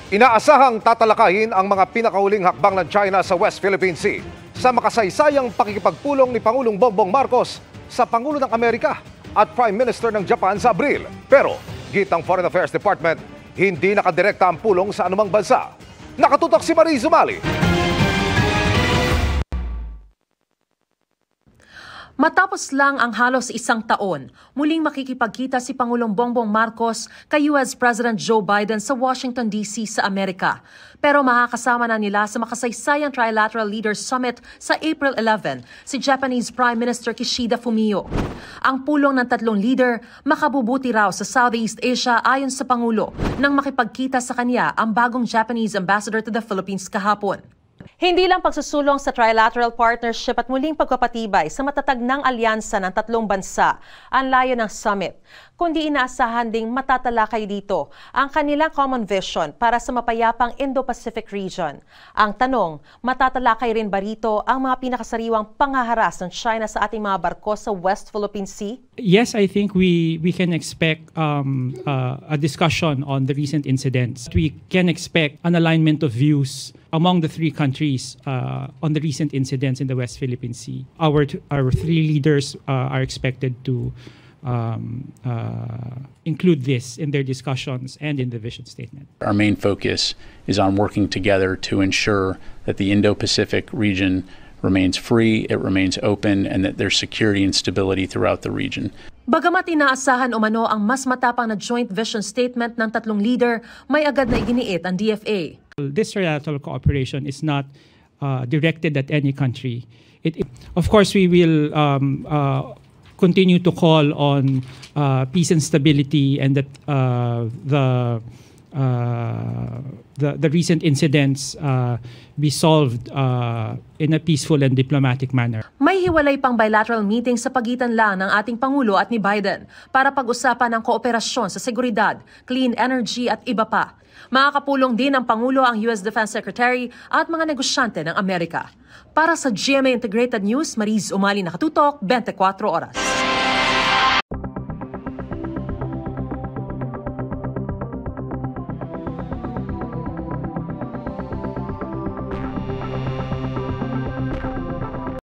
Inaasahang tatalakayin ang mga pinakahuling hakbang ng China sa West Philippine Sea sa makasaysayang pakikipagpulong ni Pangulong Bongbong Marcos sa Pangulo ng Amerika at Prime Minister ng Japan sa Abril. Pero, gitang Foreign Affairs Department, hindi nakadirekta ang pulong sa anumang bansa. Nakatutok si Marie Zumali. Matapos lang ang halos isang taon, muling makikipagkita si Pangulong Bongbong Marcos kay US President Joe Biden sa Washington, D.C. sa Amerika. Pero makakasama na nila sa makasaysayang Trilateral Leaders Summit sa April 11 si Japanese Prime Minister Kishida Fumio. Ang pulong ng tatlong leader makabubuti raw sa Southeast Asia ayon sa Pangulo nang makipagkita sa kanya ang bagong Japanese Ambassador to the Philippines kahapon. Hindi lang pagsusulong sa trilateral partnership at muling pagpapatibay sa matatag ng alyansa ng tatlong bansa ang layo ng summit, kundi inaasahan ding matatalakay dito ang kanilang common vision para sa mapayapang Indo-Pacific region. Ang tanong, matatalakay rin ba rito ang mga pinakasariwang panghaharas ng China sa ating mga barko sa West Philippine Sea? Yes, I think we can expect a discussion on the recent incidents. We can expect an alignment of views among the three countries on the recent incidents in the West Philippine Sea. Our three leaders are expected to include this in their discussions and in the vision statement. Our main focus is on working together to ensure that the Indo-Pacific region remains free, it remains open, and that there's security and stability throughout the region. Bagamat inaasahan umano ang mas matapang na joint vision statement ng tatlong leader, may agad na iginiit ang DFA. This trilateral cooperation is not directed at any country. Of course, we will continue to call on peace and stability, and that the recent incidents be solved in a peaceful and diplomatic manner. May hiwalay pang bilateral meeting sa pagitan lang ng ating Pangulo at ni Biden para pag-usapan ng kooperasyon sa seguridad, clean energy at iba pa. Makakapulong din ng Pangulo ang US Defense Secretary at mga negosyante ng Amerika. Para sa GMA Integrated News, Marie Zumali, nakatutok, 24 oras.